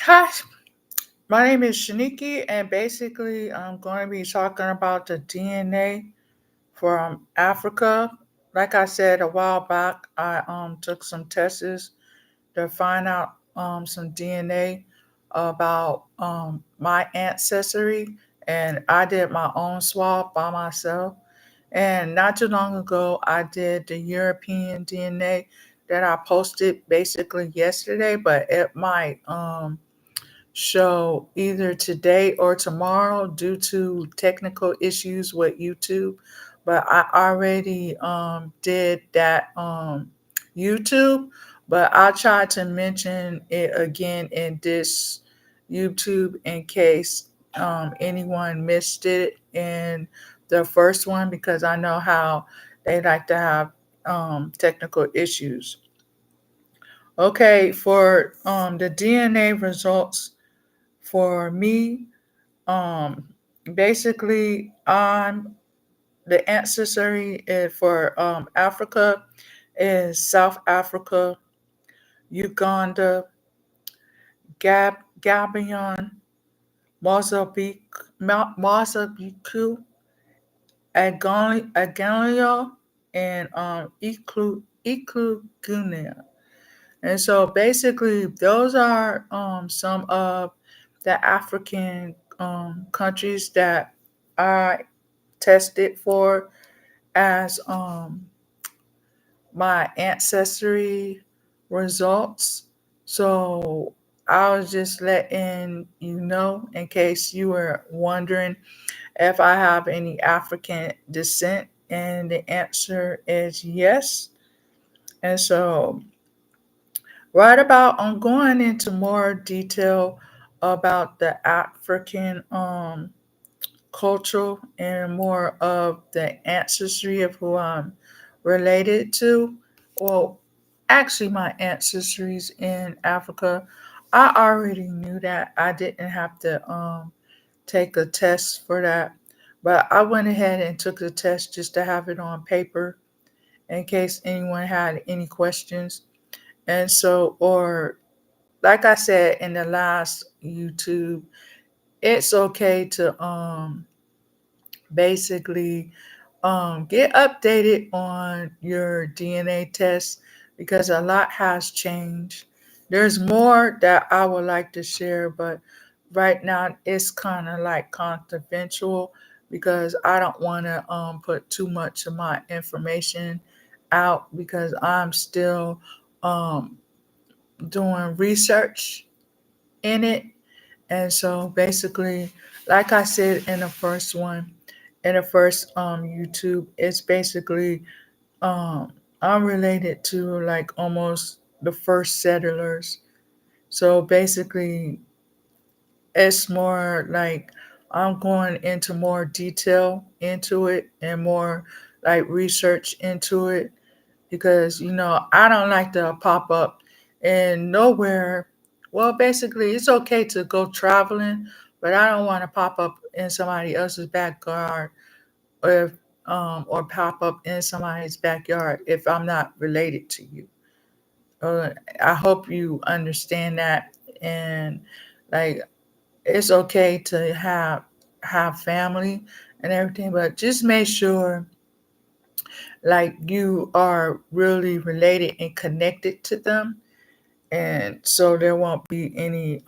Hi, my name is Shaniki, and basically, I'm going to be talking about the DNA from Africa. Like I said a while back, I took some tests to find out some DNA about my ancestry, and I did my own swab by myself. And not too long ago, I did the European DNA that I posted basically yesterday, but it might show either today or tomorrow due to technical issues with YouTube. But I already did that YouTube, but I'll try to mention it again in this YouTube in case anyone missed it in the first one because I know how they like to have technical issues. Okay, for the DNA results for me, um, basically, the ancestry for Africa is South Africa, Uganda, Gabon, Mozambique, Angola, and Guinea. And so basically, those are some of the African countries that I tested for as my ancestry results. So I was just letting you know in case you were wondering if I have any African descent, and the answer is yes. And so right about I'm going into more detail about the African culture and more of the ancestry of who I'm related to. Well, actually my ancestries in Africa. I already knew that. I didn't have to take a test for that. But I went ahead and took the test just to have it on paper in case anyone had any questions. And so, or like I said in the last YouTube, it's okay to basically get updated on your DNA test because a lot has changed. There's more that I would like to share, but right now it's kind of like confidential because I don't want to put too much of my information out because I'm still um, doing research in it. And so basically, like I said in the first one, in the first YouTube, it's basically um I'm related to like almost the first settlers. So basically it's more like I'm going into more detail into it and more like research into it because I don't like to pop up and nowhere. Well, basically, it's okay to go traveling, but I don't want to pop up in somebody else's backyard or pop up in somebody's backyard if I'm not related to you. I hope you understand that, and like it's okay to have family and everything, but just make sure like you are really related and connected to them, and so there won't be any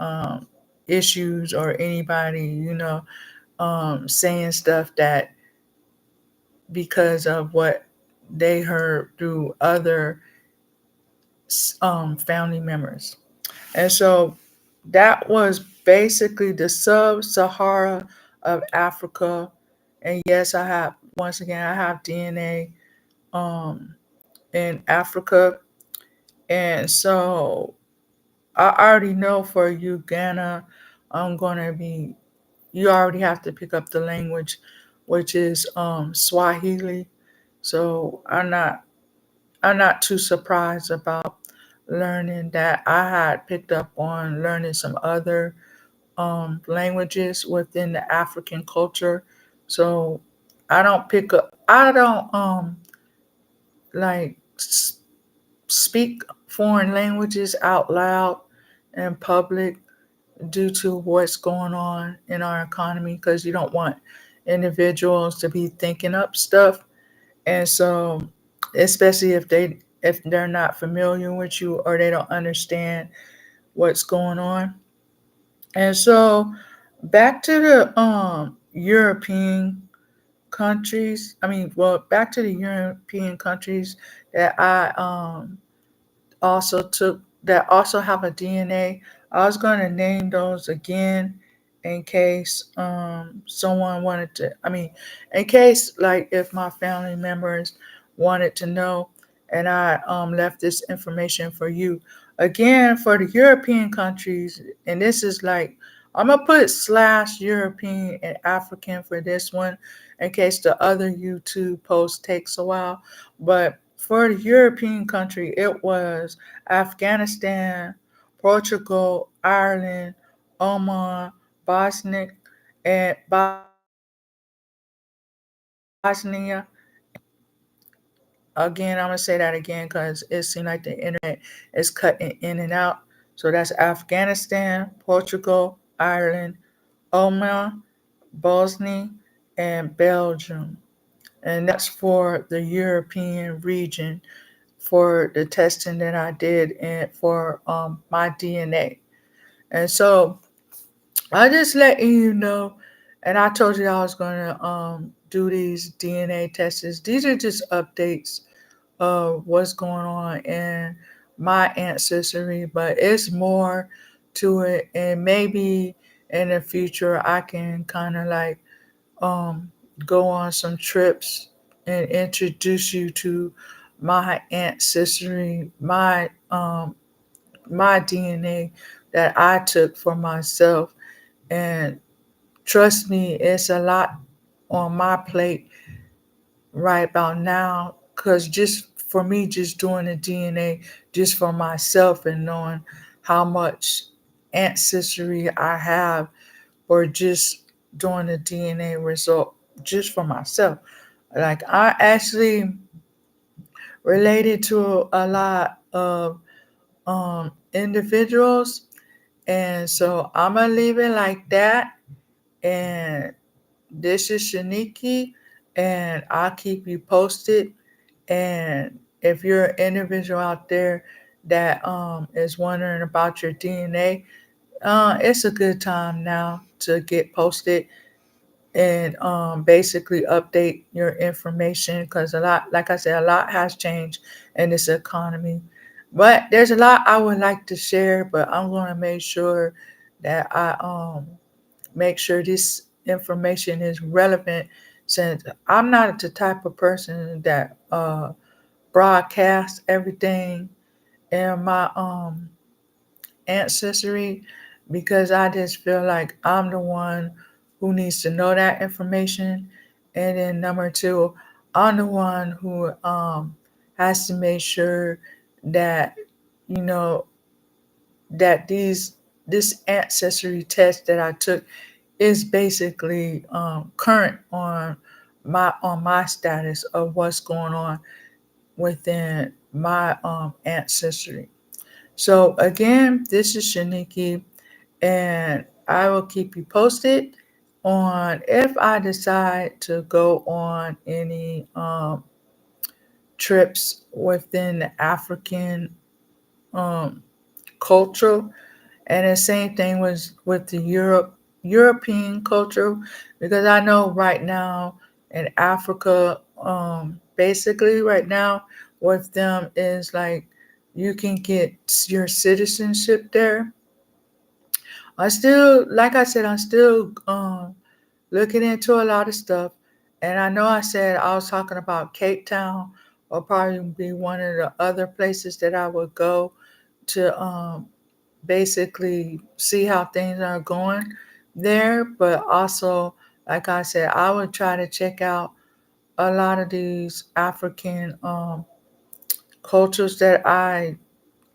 issues or anybody saying stuff that because of what they heard through other family members. And so that was basically the sub-Sahara of Africa. And yes, I have once again I have DNA um in Africa. And so I already know for Uganda, I'm gonna be. You already have to pick up the language, which is Swahili. So I'm not too surprised about learning that. I had picked up on learning some other languages within the African culture. So I don't like speak foreign languages out loud in public due to what's going on in our economy because you don't want individuals to be thinking up stuff. And so, especially if they're not familiar with you or they don't understand what's going on. And so, back to the European countries. I mean, well, back to the European countries that I also took that also have a DNA. I was going to name those again in case someone wanted to. I mean, in case like if my family members wanted to know, and I left this information for you again for the European countries, and this is like I'm gonna put slash European and African for this one in case the other YouTube post takes a while, but for the European country, it was Afghanistan, Portugal, Ireland, Oman, Bosnia, and Bosnia. Again, I'm gonna say that again because it seemed like the internet is cutting in and out. So that's Afghanistan, Portugal, Ireland, Oman, Bosnia, and Belgium. And that's for the European region for the testing that I did and for my DNA. And so I just letting you know, and I told you I was gonna do these DNA tests. These are just updates of what's going on in my ancestry, but it's more to it, and maybe in the future I can kind of like um, go on some trips and introduce you to my ancestry, my DNA that I took for myself. And trust me, it's a lot on my plate right about now. Cause just for me, just doing the DNA just for myself and knowing how much ancestry I have, or just doing the DNA result just for myself. Like I actually related to a lot of individuals, and so I'm gonna leave it like that. And this is Shaniki, and I'll keep you posted. And if you're an individual out there that is wondering about your DNA, it's a good time now to get posted and basically update your information because a lot, like I said, a lot has changed in this economy. But there's a lot I would like to share, but I'm going to make sure that I make sure this information is relevant since I'm not the type of person that broadcasts everything in my ancestry because I just feel like I'm the one who needs to know that information. And then number two, I'm the one who has to make sure that you know that this ancestry test that I took is basically current on my status of what's going on within my ancestry. So again, this is Shaniki, and I will keep you posted on if I decide to go on any trips within the African um, culture. And the same thing was with the European culture, because I know right now in Africa, basically right now with them is like you can get your citizenship there. I still, like I said, I'm still looking into a lot of stuff. And I know I said I was talking about Cape Town or probably be one of the other places that I would go to basically see how things are going there. But also, like I said, I would try to check out a lot of these African cultures that I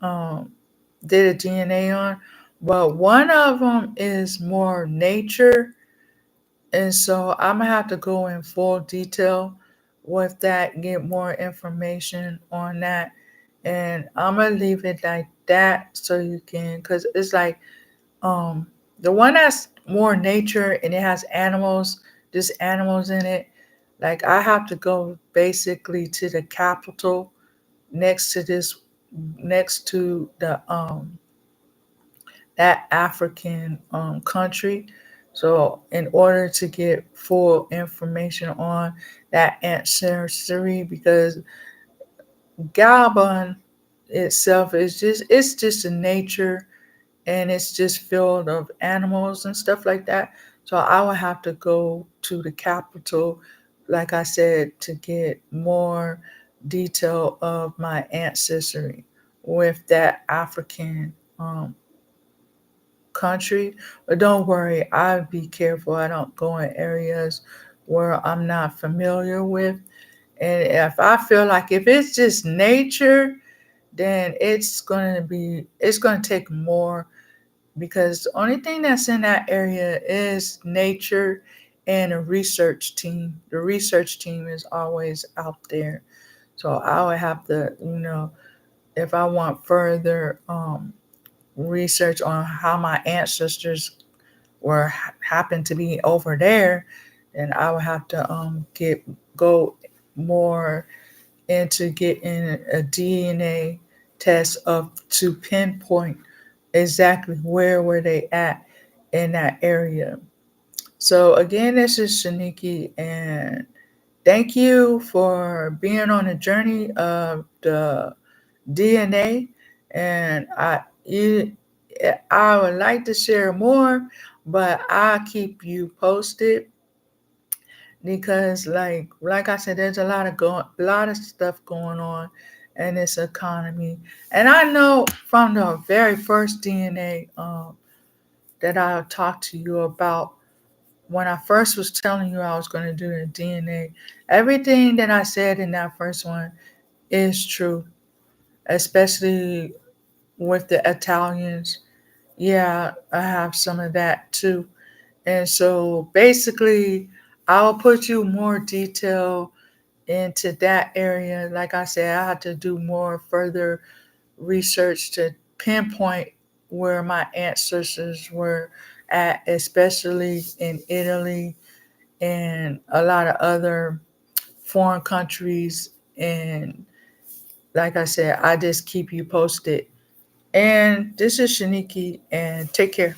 um, did a DNA on. But one of them is more nature, and so I'm gonna have to go in full detail with that, get more information on that, and I'm gonna leave it like that so you can, cause it's like The one that's more nature and it has animals, just animals in it. Like I have to go basically to the capital next to this, next to the that African country. So in order to get full information on that ancestry, because Gabon itself is just, it's just a nature, and it's just filled of animals and stuff like that. So I would have to go to the capital, like I said, to get more detail of my ancestry with that African country. But don't worry, I'll be careful. I don't go in areas where I'm not familiar with. And if I feel like if it's just nature, then it's going to take more, because the only thing that's in that area is nature and a research team. The research team is always out there. So I would have to, if I want further research on how my ancestors were happened to be over there, then I would have to go more into getting a DNA test of to pinpoint exactly where were they at in that area. So again, this is Shaniki, and thank you for being on the journey of the DNA. And I would like to share more, but I'll keep you posted, because like I said, there's a lot of stuff going on in this economy. And I know from the very first DNA that I talked to you about, when I first was telling you I was going to do the DNA, everything that I said in that first one is true, especially with the Italians. Yeah, I have some of that too. And so basically, I'll put you more detail into that area. Like I said, I had to do more further research to pinpoint where my ancestors were at, especially in Italy and a lot of other foreign countries. And like I said, I just keep you posted. And this is Shaniki, and take care.